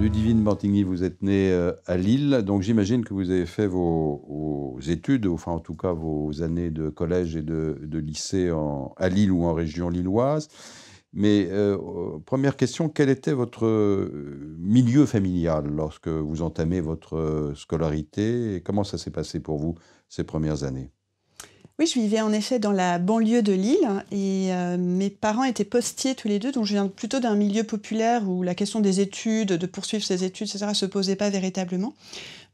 Ludivine Bantigny, vous êtes née à Lille, donc j'imagine que vous avez fait vos études, enfin en tout cas vos années de collège et de lycée à Lille ou en région lilloise. Mais première question, quel était votre milieu familial lorsque vous entamez votre scolarité et comment ça s'est passé pour vous ces premières années? Oui, je vivais en effet dans la banlieue de Lille et mes parents étaient postiers tous les deux, donc je viens plutôt d'un milieu populaire où la question des études, de poursuivre ses études, etc., se posait pas véritablement.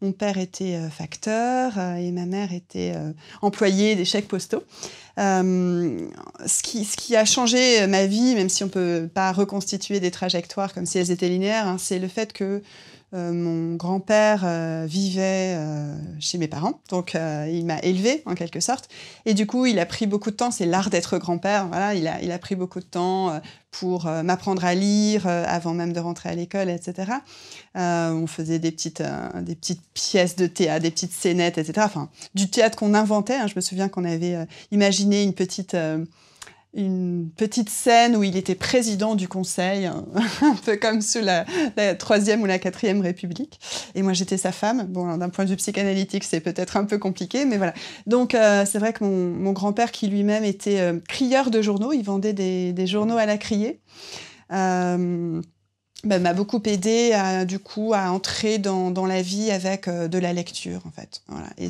Mon père était facteur et ma mère était employée des chèques postaux. Ce qui a changé ma vie, même si on peut pas reconstituer des trajectoires comme si elles étaient linéaires, hein, c'est le fait que mon grand-père vivait chez mes parents, donc il m'a élevée en quelque sorte. Et du coup, il a pris beaucoup de temps, c'est l'art d'être grand-père, voilà, il a pris beaucoup de temps pour m'apprendre à lire avant même de rentrer à l'école, etc. On faisait des petites pièces de théâtre, des petites scénettes, etc. Enfin, du théâtre qu'on inventait, hein. Je me souviens qu'on avait imaginé une petite scène où il était président du conseil, un peu comme sous la Troisième ou la Quatrième République. Et moi, j'étais sa femme. Bon, d'un point de vue psychanalytique, c'est peut-être un peu compliqué, mais voilà. Donc, c'est vrai que mon grand-père, qui lui-même était crieur de journaux, il vendait des journaux à la criée, m'a beaucoup aidé du coup, à entrer dans la vie avec de la lecture, en fait. Voilà. Et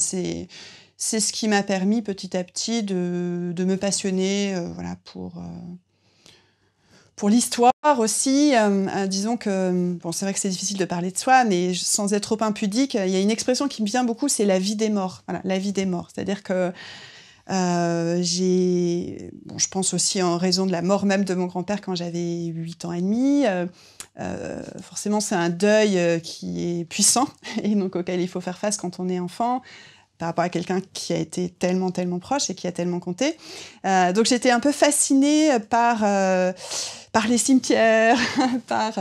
c'est ce qui m'a permis petit à petit de me passionner voilà, pour l'histoire aussi. Disons que, bon, c'est vrai que c'est difficile de parler de soi, mais sans être trop impudique, il y a une expression qui me vient beaucoup, c'est la vie des morts. Voilà, la vie des morts. C'est-à-dire que je pense aussi en raison de la mort même de mon grand-père quand j'avais 8 ans et demi. Forcément, c'est un deuil qui est puissant et donc auquel il faut faire face quand on est enfant, par rapport à quelqu'un qui a été tellement, tellement proche et qui a tellement compté. Donc j'étais un peu fascinée par les cimetières, par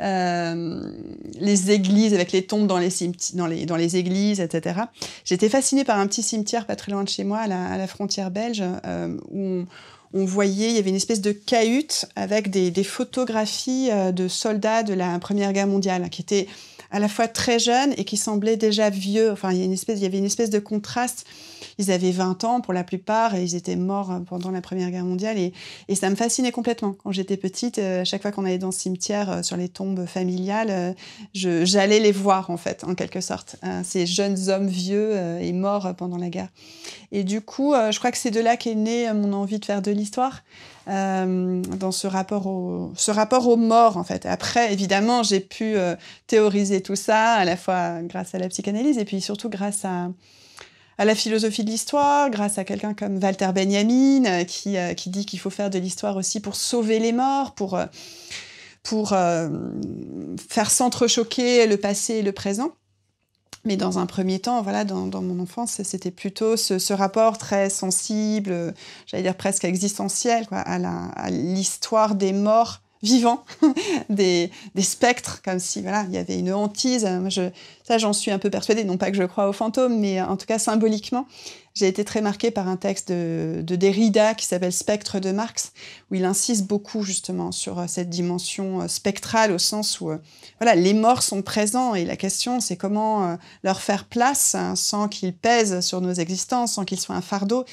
les églises, avec les tombes dans les églises, etc. J'étais fascinée par un petit cimetière pas très loin de chez moi, à la frontière belge, où on voyait, il y avait une espèce de cahute avec des photographies de soldats de la Première Guerre mondiale, qui étaient à la fois très jeunes et qui semblaient déjà vieux. Enfin, il y avait une espèce de contraste. Ils avaient 20 ans pour la plupart et ils étaient morts pendant la Première Guerre mondiale. Et ça me fascinait complètement. Quand j'étais petite, à chaque fois qu'on allait dans ce cimetière, sur les tombes familiales, j'allais les voir, en fait, en quelque sorte. Ces jeunes hommes vieux et morts pendant la guerre. Et du coup, je crois que c'est de là qu'est née mon envie de faire de l'histoire. Dans ce rapport aux morts, en fait. Après, évidemment, j'ai pu théoriser tout ça, à la fois grâce à la psychanalyse et puis surtout grâce à la philosophie de l'histoire, grâce à quelqu'un comme Walter Benjamin, qui dit qu'il faut faire de l'histoire aussi pour sauver les morts, pour faire s'entrechoquer le passé et le présent. Mais dans un premier temps, voilà, dans mon enfance, c'était plutôt ce rapport très sensible, j'allais dire presque existentiel, quoi, à l'histoire des morts vivants, des spectres, comme si voilà, il y avait une hantise. Ça, j'en suis un peu persuadée, non pas que je crois aux fantômes, mais en tout cas symboliquement. J'ai été très marquée par un texte de Derrida qui s'appelle Spectre de Marx, où il insiste beaucoup justement sur cette dimension spectrale, au sens où voilà, les morts sont présents et la question c'est comment leur faire place sans qu'ils pèsent sur nos existences, sans qu'ils soient un fardeau.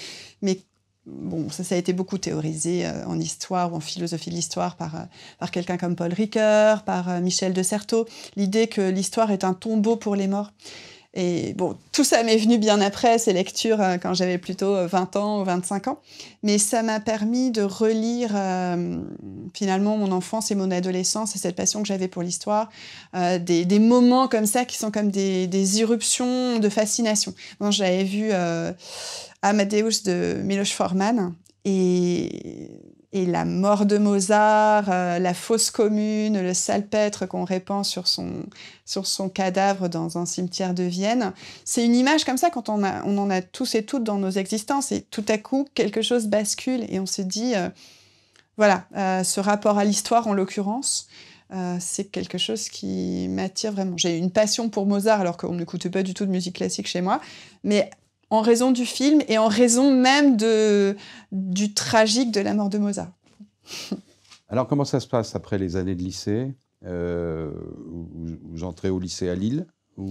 Mais bon, ça a été beaucoup théorisé en histoire ou en philosophie de l'histoire par quelqu'un comme Paul Ricoeur, par Michel de Certeau, l'idée que l'histoire est un tombeau pour les morts. Et bon, tout ça m'est venu bien après, ces lectures, quand j'avais plutôt 20 ans ou 25 ans. Mais ça m'a permis de relire finalement mon enfance et mon adolescence et cette passion que j'avais pour l'histoire. Des moments comme ça qui sont comme des irruptions de fascination. Bon, j'avais vu Amadeus de Miloš Forman et la mort de Mozart, la fosse commune, le salpêtre qu'on répand sur son cadavre dans un cimetière de Vienne. C'est une image comme ça quand on en a tous et toutes dans nos existences et tout à coup quelque chose bascule et on se dit voilà, ce rapport à l'histoire en l'occurrence, c'est quelque chose qui m'attire vraiment. J'ai une passion pour Mozart alors qu'on n'écoutait pas du tout de musique classique chez moi, mais en raison du film et en raison même du tragique de la mort de Mozart. Alors, comment ça se passe après les années de lycée? vous entrez au lycée à Lille ou...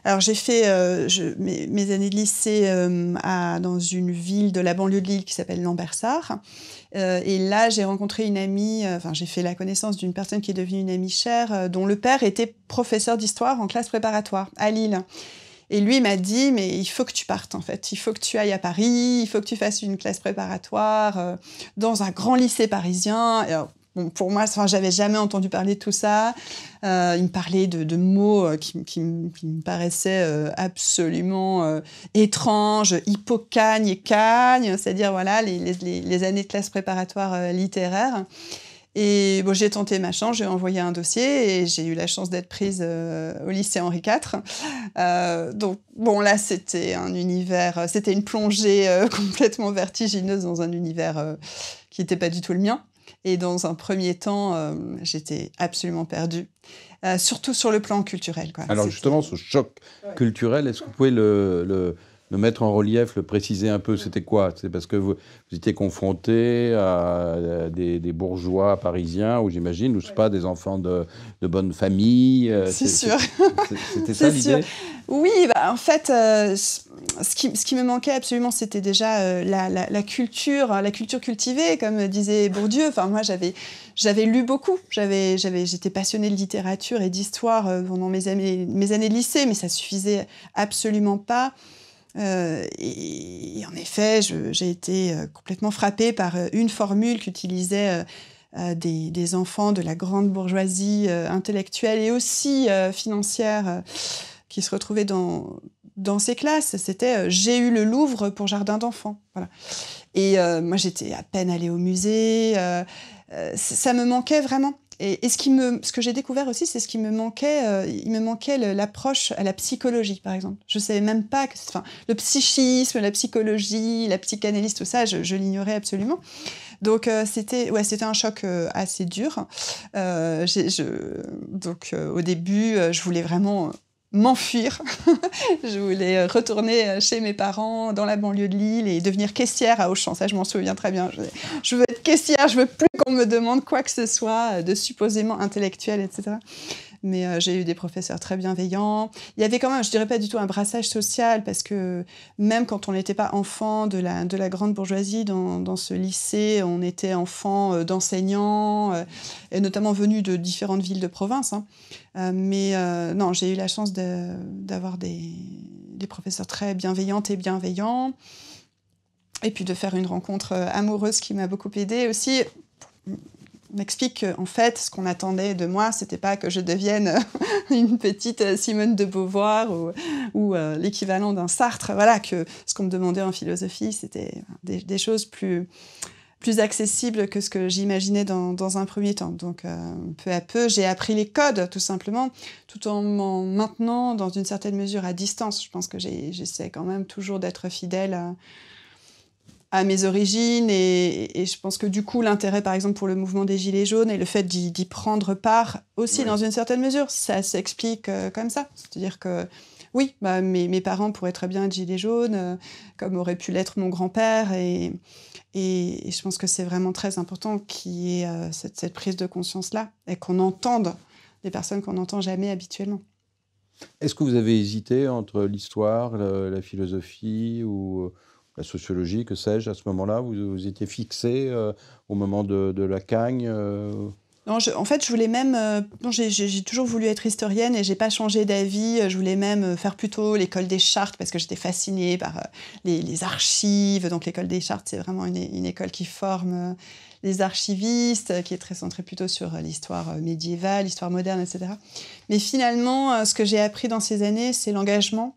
Alors j'ai fait mes années de lycée dans une ville de la banlieue de Lille qui s'appelle Lambersart. Et là, j'ai rencontré une amie, j'ai fait la connaissance d'une personne qui est devenue une amie chère, dont le père était professeur d'histoire en classe préparatoire à Lille. Et lui m'a dit, mais il faut que tu partes en fait, il faut que tu ailles à Paris, il faut que tu fasses une classe préparatoire dans un grand lycée parisien. Et alors, bon, pour moi, j'avais jamais entendu parler de tout ça. Il me parlait de mots qui me paraissaient absolument étranges, hippocagne et cagne, c'est-à-dire voilà, les années de classe préparatoire littéraire. Et bon, j'ai tenté ma chance, j'ai envoyé un dossier et j'ai eu la chance d'être prise au lycée Henri IV. Donc, bon, là, c'était un univers, c'était une plongée complètement vertigineuse dans un univers qui n'était pas du tout le mien. Et dans un premier temps, j'étais absolument perdue, surtout sur le plan culturel, quoi. Alors justement, ce choc culturel, est-ce que vous pouvez le mettre en relief, le préciser un peu? C'était quoi? C'est parce que vous étiez confronté à des bourgeois parisiens, ou j'imagine, ou je sais pas, des enfants de bonne famille. C'est sûr. C'était ça l'idée? Oui, en fait, ce qui me manquait absolument, c'était déjà la culture cultivée, comme disait Bourdieu. Enfin, moi, j'avais lu beaucoup. J'étais passionnée de littérature et d'histoire pendant mes années de lycée, mais ça suffisait absolument pas. Et en effet, j'ai été complètement frappée par une formule qu'utilisaient des enfants de la grande bourgeoisie intellectuelle et aussi financière qui se retrouvaient dans ces classes. C'était j'ai eu le Louvre pour jardin d'enfants. Voilà. Et moi, j'étais à peine allée au musée. Ça me manquait vraiment. Et ce que j'ai découvert aussi, c'est ce qui me manquait. Il me manquait l'approche à la psychologie, par exemple. Je ne savais même pas que le psychisme, la psychologie, la psychanalyse, tout ça, je l'ignorais absolument. Donc, c'était un choc assez dur. Donc, au début, je voulais vraiment m'enfuir. Je voulais retourner chez mes parents dans la banlieue de Lille et devenir caissière à Auchan. Ça, je m'en souviens très bien. Je veux être caissière, je veux plus qu'on me demande quoi que ce soit de supposément intellectuel, etc. Mais j'ai eu des professeurs très bienveillants. Il y avait quand même, je dirais pas du tout un brassage social, parce que même quand on n'était pas enfant de la grande bourgeoisie dans ce lycée, on était enfant d'enseignants, et notamment venus de différentes villes de province. Hein. Non, j'ai eu la chance d'avoir des professeurs très bienveillantes et bienveillants. Et puis de faire une rencontre amoureuse qui m'a beaucoup aidée aussi. M'explique qu'en fait, ce qu'on attendait de moi, c'était pas que je devienne une petite Simone de Beauvoir ou l'équivalent d'un Sartre. Voilà, que ce qu'on me demandait en philosophie, c'était des choses plus accessibles que ce que j'imaginais dans un premier temps. Donc, peu à peu, j'ai appris les codes, tout simplement, tout en m'en maintenant, dans une certaine mesure, à distance. Je pense que j'essaie quand même toujours d'être fidèle à mes origines, et je pense que du coup l'intérêt par exemple pour le mouvement des Gilets jaunes et le fait d'y prendre part aussi dans une certaine mesure, ça s'explique comme ça. C'est-à-dire que oui, mes parents pourraient très bien être Gilets jaunes, comme aurait pu l'être mon grand-père, et je pense que c'est vraiment très important qu'il y ait cette prise de conscience-là, et qu'on entende des personnes qu'on n'entend jamais habituellement. Est-ce que vous avez hésité entre l'histoire, la philosophie ou la sociologie, que sais-je, à ce moment-là? Vous étiez fixé au moment de la Cagne Non, en fait, je voulais même... j'ai toujours voulu être historienne et j'ai pas changé d'avis. Je voulais même faire plutôt l'école des Chartes, parce que j'étais fascinée par les archives. Donc l'école des Chartes, c'est vraiment une école qui forme les archivistes, qui est très centrée plutôt sur l'histoire médiévale, l'histoire moderne, etc. Mais finalement, ce que j'ai appris dans ces années, c'est l'engagement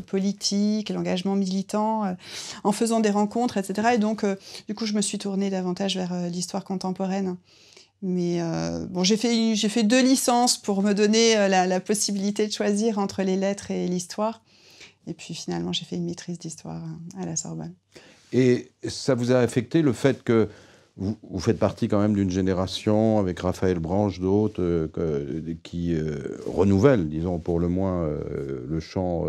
politique, l'engagement militant, en faisant des rencontres, etc. Et donc, du coup, je me suis tournée davantage vers l'histoire contemporaine. Mais bon, j'ai fait 2 licences pour me donner la possibilité de choisir entre les lettres et l'histoire. Et puis finalement, j'ai fait une maîtrise d'histoire à la Sorbonne. Et ça vous a affecté le fait que vous faites partie quand même d'une génération, avec Raphaël Branche, d'autres, qui renouvelle, disons pour le moins, le champ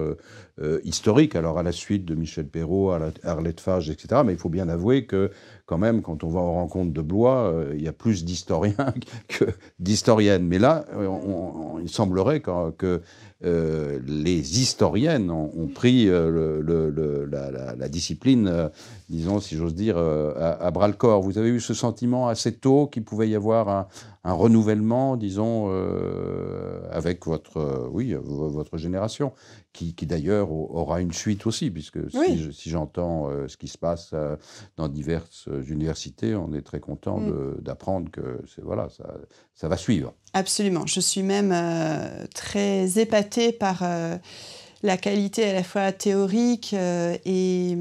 historique, alors à la suite de Michel Perrault, Arlette Farge, etc. Mais il faut bien avouer que, quand même, quand on va aux rencontres de Blois, il y a plus d'historiens que d'historiennes. Mais là, il semblerait que les historiennes ont pris la discipline, disons, si j'ose dire, à bras-le-corps. Vous avez eu ce sentiment assez tôt qu'il pouvait y avoir un renouvellement, disons, avec votre génération, qui d'ailleurs aura une suite aussi, puisque Oui. si j'entends ce qui se passe dans diverses universités, on est très content d'apprendre que ça va suivre. Absolument. Je suis même très épatée par la qualité à la fois théorique et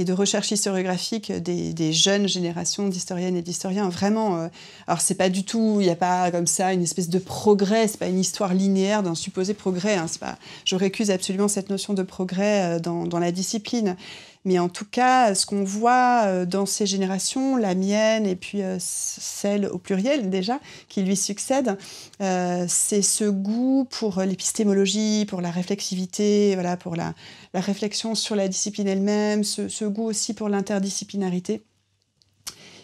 de recherche historiographique des jeunes générations d'historiennes et d'historiens. Vraiment, alors c'est pas du tout, il n'y a pas comme ça une espèce de progrès, c'est pas une histoire linéaire d'un supposé progrès. Hein, je récuse absolument cette notion de progrès dans la discipline. Mais en tout cas, ce qu'on voit dans ces générations, la mienne et puis celle au pluriel déjà, qui lui succède, c'est ce goût pour l'épistémologie, pour la réflexivité, voilà, pour la réflexion sur la discipline elle-même, ce goût aussi pour l'interdisciplinarité.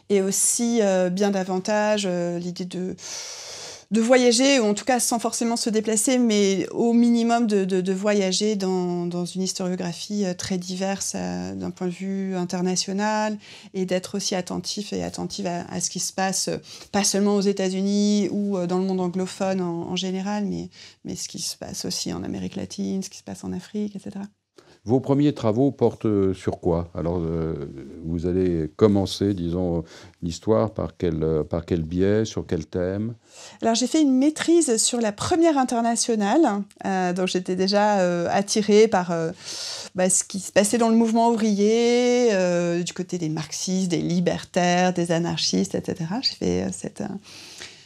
Et aussi, bien davantage, l'idée de voyager, ou en tout cas sans forcément se déplacer, mais au minimum de voyager dans une historiographie très diverse d'un point de vue international, et d'être aussi attentive à ce qui se passe, pas seulement aux États-Unis ou dans le monde anglophone en général, mais ce qui se passe aussi en Amérique latine, ce qui se passe en Afrique, etc. Vos premiers travaux portent sur quoi? Alors, vous allez commencer, disons, l'histoire par quel biais, sur quel thème? Alors, j'ai fait une maîtrise sur la Première Internationale, donc j'étais déjà attirée par ce qui se passait dans le mouvement ouvrier, du côté des marxistes, des libertaires, des anarchistes, etc. J'ai fait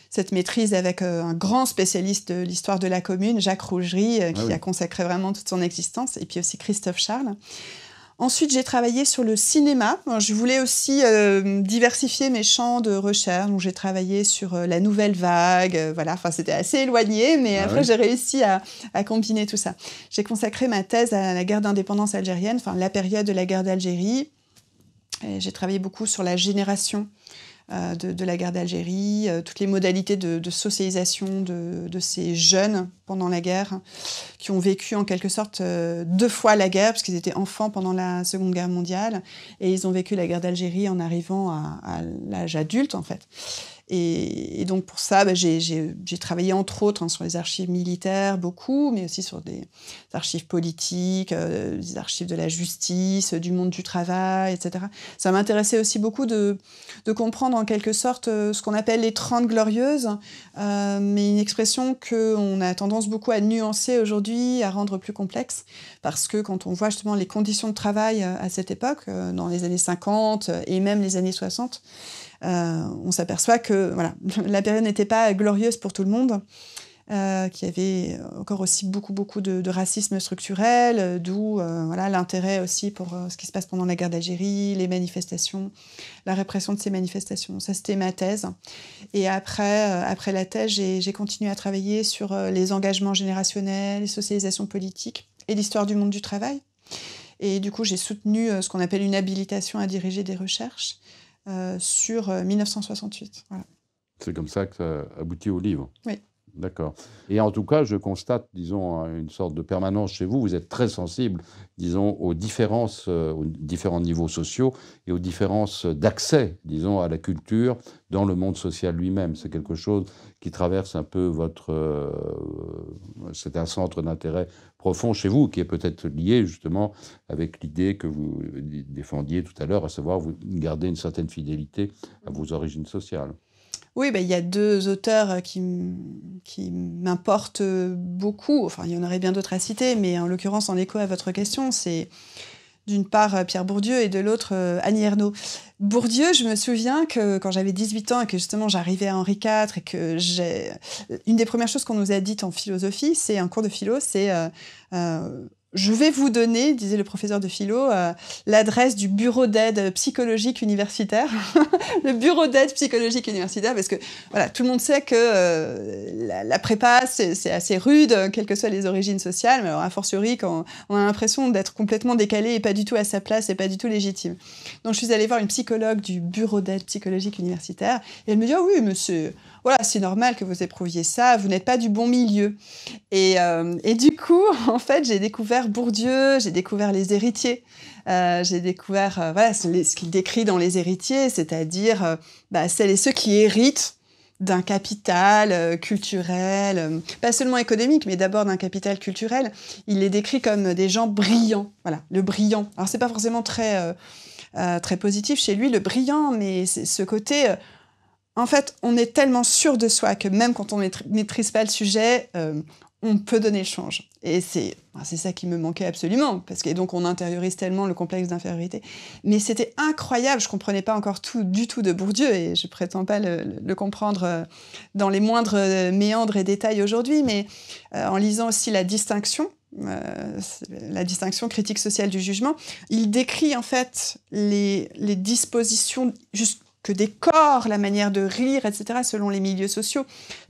cette maîtrise avec un grand spécialiste de l'histoire de la Commune, Jacques Rougerie, qui a consacré vraiment toute son existence, et puis aussi Christophe Charles. Ensuite, j'ai travaillé sur le cinéma. Je voulais aussi diversifier mes champs de recherche. Donc, j'ai travaillé sur la nouvelle vague. Voilà, enfin, c'était assez éloigné, mais après, j'ai réussi à combiner tout ça. J'ai consacré ma thèse à la guerre d'indépendance algérienne, enfin, la période de la guerre d'Algérie. Et j'ai travaillé beaucoup sur la génération de la guerre d'Algérie, toutes les modalités de socialisation de ces jeunes pendant la guerre, qui ont vécu en quelque sorte 2 fois la guerre, parce qu'ils étaient enfants pendant la Seconde Guerre mondiale, et ils ont vécu la guerre d'Algérie en arrivant à l'âge adulte, en fait. Et donc pour ça, j'ai travaillé entre autres sur les archives militaires, beaucoup, mais aussi sur des archives politiques, des archives de la justice, du monde du travail, etc. Ça m'intéressait aussi beaucoup de comprendre en quelque sorte ce qu'on appelle les 30 glorieuses, mais une expression qu'on a tendance beaucoup à nuancer aujourd'hui, à rendre plus complexe, parce que quand on voit justement les conditions de travail à cette époque, dans les années 50 et même les années 60, on s'aperçoit que la période n'était pas glorieuse pour tout le monde, qu'il y avait encore aussi beaucoup de racisme structurel, d'où l'intérêt aussi pour ce qui se passe pendant la guerre d'Algérie, les manifestations, la répression de ces manifestations. Ça, c'était ma thèse. Et après la thèse, j'ai continué à travailler sur les engagements générationnels, les socialisations politiques et l'histoire du monde du travail. Et du coup, j'ai soutenu ce qu'on appelle une habilitation à diriger des recherches sur 1968. Voilà. C'est comme ça que ça aboutit au livre. Oui. D'accord. Et en tout cas, je constate, disons, une sorte de permanence chez vous. Vous êtes très sensible, disons, aux différences, aux différents niveaux sociaux et aux différences d'accès, disons, à la culture dans le monde social lui-même. C'est quelque chose qui traverse un peu c'est un centre d'intérêt profond chez vous, qui est peut-être lié justement avec l'idée que vous défendiez tout à l'heure, à savoir vous gardez une certaine fidélité à vos origines sociales. Oui, il y a 2 auteurs qui m'importent beaucoup. Enfin, il y en aurait bien d'autres à citer, mais en l'occurrence, en écho à votre question, c'est d'une part Pierre Bourdieu et de l'autre Annie Ernaux. Bourdieu, je me souviens que quand j'avais 18 ans et que justement j'arrivais à Henri IV et que une des premières choses qu'on nous a dites en philosophie, c'est un cours de philo, c'est je vais vous donner, disait le professeur de philo, l'adresse du bureau d'aide psychologique universitaire. Le bureau d'aide psychologique universitaire, parce que voilà, tout le monde sait que la prépa, c'est assez rude, quelles que soient les origines sociales, mais alors a fortiori quand on a l'impression d'être complètement décalé et pas du tout à sa place et pas du tout légitime. Donc je suis allée voir une psychologue du bureau d'aide psychologique universitaire, et elle me dit « Ah oui, monsieur, voilà, c'est normal que vous éprouviez ça, vous n'êtes pas du bon milieu. » Et du coup, en fait, j'ai découvert Bourdieu, j'ai découvert les héritiers, j'ai découvert voilà, ce qu'il décrit dans les héritiers, c'est-à-dire celles et ceux qui héritent d'un capital culturel, pas seulement économique, mais d'abord d'un capital culturel. Il les décrit comme des gens brillants. Voilà, le brillant. Alors, c'est pas forcément très positif chez lui, le brillant, mais c'est ce côté... En fait, on est tellement sûr de soi que même quand on ne maîtrise pas le sujet, on peut donner le change. Et c'est ça qui me manquait absolument, parce que donc on intériorise tellement le complexe d'infériorité. Mais c'était incroyable, je ne comprenais pas encore tout du tout de Bourdieu, et je ne prétends pas le comprendre dans les moindres méandres et détails aujourd'hui, mais en lisant aussi la distinction critique sociale du jugement, il décrit en fait les dispositions que des corps, la manière de rire, etc., selon les milieux sociaux.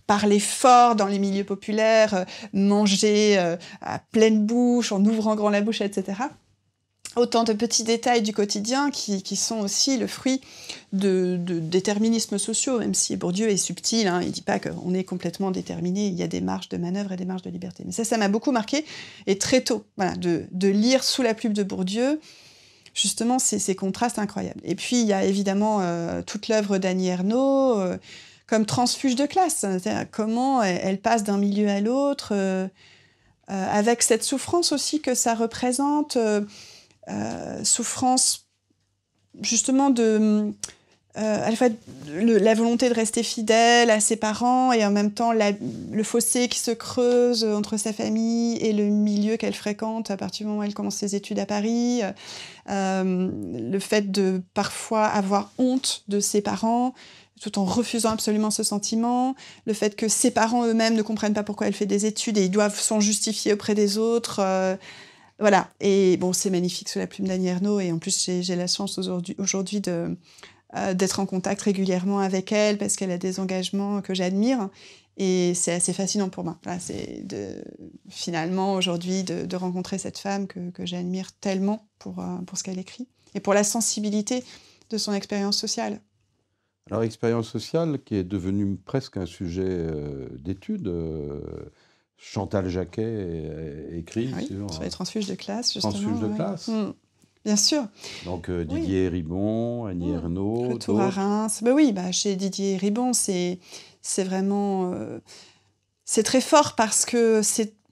Parler fort dans les milieux populaires, manger à pleine bouche, en ouvrant grand la bouche, etc. Autant de petits détails du quotidien qui sont aussi le fruit de déterminismes sociaux, même si Bourdieu est subtil, hein, il ne dit pas qu'on est complètement déterminé, il y a des marges de manœuvre et des marges de liberté. Mais ça m'a beaucoup marqué, et très tôt, voilà, de lire Sous la plume de Bourdieu, justement, ces contrastes incroyables. Et puis, il y a évidemment toute l'œuvre d'Annie Ernaux, comme transfuge de classe. C'est-à-dire comment elle passe d'un milieu à l'autre, avec cette souffrance aussi que ça représente, souffrance justement à la fois la volonté de rester fidèle à ses parents et en même temps le fossé qui se creuse entre sa famille et le milieu qu'elle fréquente à partir du moment où elle commence ses études à Paris, le fait de parfois avoir honte de ses parents tout en refusant absolument ce sentiment, le fait que ses parents eux-mêmes ne comprennent pas pourquoi elle fait des études et ils doivent s'en justifier auprès des autres. Voilà, et bon, c'est magnifique Sous la plume d'Annie Ernaux, et en plus j'ai la chance aujourd'hui d'être en contact régulièrement avec elle parce qu'elle a des engagements que j'admire, et c'est assez fascinant pour moi. Voilà, c'est finalement aujourd'hui de rencontrer cette femme que j'admire tellement pour ce qu'elle écrit et pour la sensibilité de son expérience sociale. Alors, expérience sociale qui est devenue presque un sujet d'étude. Chantal Jacquet écrit sur les transfuges de classe, justement. Transfuges de classe. Bien sûr. Donc Didier Ribon, Annie Ernaux. Retour à Reims. Oui, chez Didier Ribon, c'est vraiment... c'est très fort parce que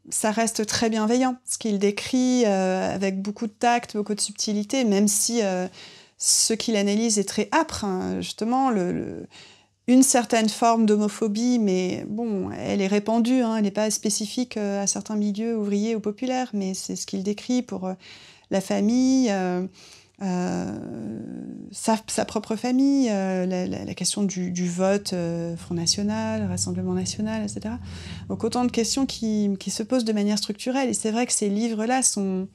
ça reste très bienveillant. Ce qu'il décrit avec beaucoup de tact, beaucoup de subtilité, même si ce qu'il analyse est très âpre. Hein, justement, une certaine forme d'homophobie, mais bon, elle est répandue, hein, elle n'est pas spécifique à certains milieux ouvriers ou populaires, mais c'est ce qu'il décrit pour la famille, sa propre famille, la question du vote Front National, Rassemblement National, etc. Donc autant de questions qui se posent de manière structurelle, et c'est vrai que ces livres-là sont...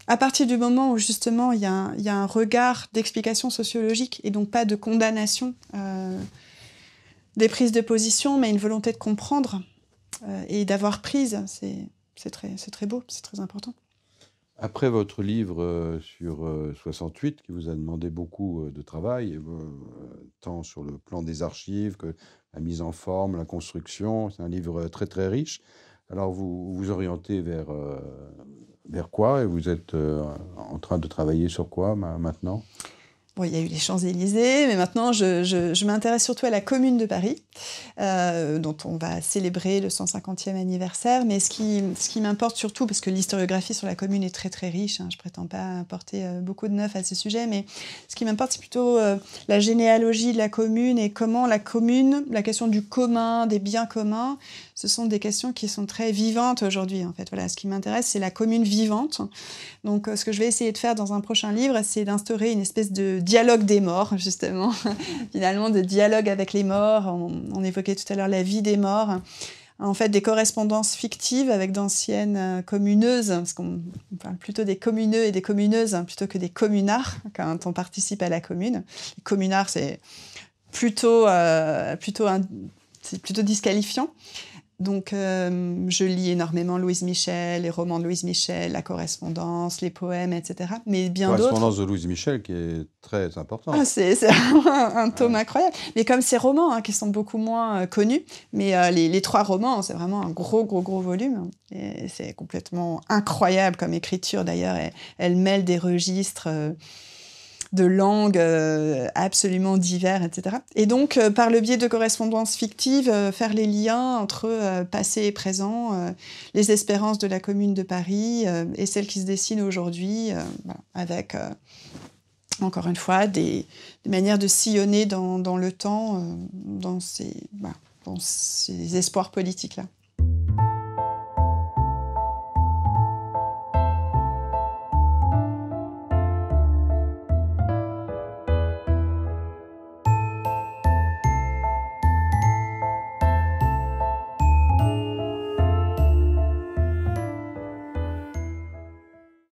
À partir du moment où, justement, il y a un regard d'explication sociologique et donc pas de condamnation des prises de position, mais une volonté de comprendre et d'avoir prise, c'est très beau, c'est très important. Après votre livre sur 68, qui vous a demandé beaucoup de travail, tant sur le plan des archives que la mise en forme, la construction, c'est un livre très très riche. Alors vous vous orientez vers quoi, et vous êtes en train de travailler sur quoi maintenant ? Bon, il y a eu les Champs-Élysées, mais maintenant je m'intéresse surtout à la Commune de Paris, dont on va célébrer le 150e anniversaire. Mais ce qui m'importe surtout, parce que l'historiographie sur la Commune est très très riche, hein, je ne prétends pas apporter beaucoup de neuf à ce sujet, mais ce qui m'importe, c'est plutôt la généalogie de la Commune et comment la Commune, la question du commun, des biens communs, ce sont des questions qui sont très vivantes aujourd'hui, en fait. Voilà, ce qui m'intéresse, c'est la commune vivante. Donc, ce que je vais essayer de faire dans un prochain livre, c'est d'instaurer une espèce de dialogue des morts, justement. Finalement, de dialogue avec les morts. On évoquait tout à l'heure la vie des morts. en fait des correspondances fictives avec d'anciennes communeuses, parce qu'on parle plutôt des communeux et des communeuses plutôt que des communards quand on participe à la commune. Les communards, c'est plutôt disqualifiant. Donc, je lis énormément Louise Michel, les romans de Louise Michel, la correspondance, les poèmes, etc. Mais bien d'autres. Correspondance de Louise Michel qui est très importante. Ah, c'est un tome incroyable. Mais comme ces romans, qui sont beaucoup moins connus, mais les 3 romans, c'est vraiment un gros volume. Et c'est complètement incroyable comme écriture. D'ailleurs, elle mêle des registres de langues absolument divers, etc. Et donc, par le biais de correspondances fictives, faire les liens entre passé et présent, les espérances de la Commune de Paris et celles qui se dessinent aujourd'hui, avec, encore une fois, des manières de sillonner dans le temps, dans ces espoirs politiques-là.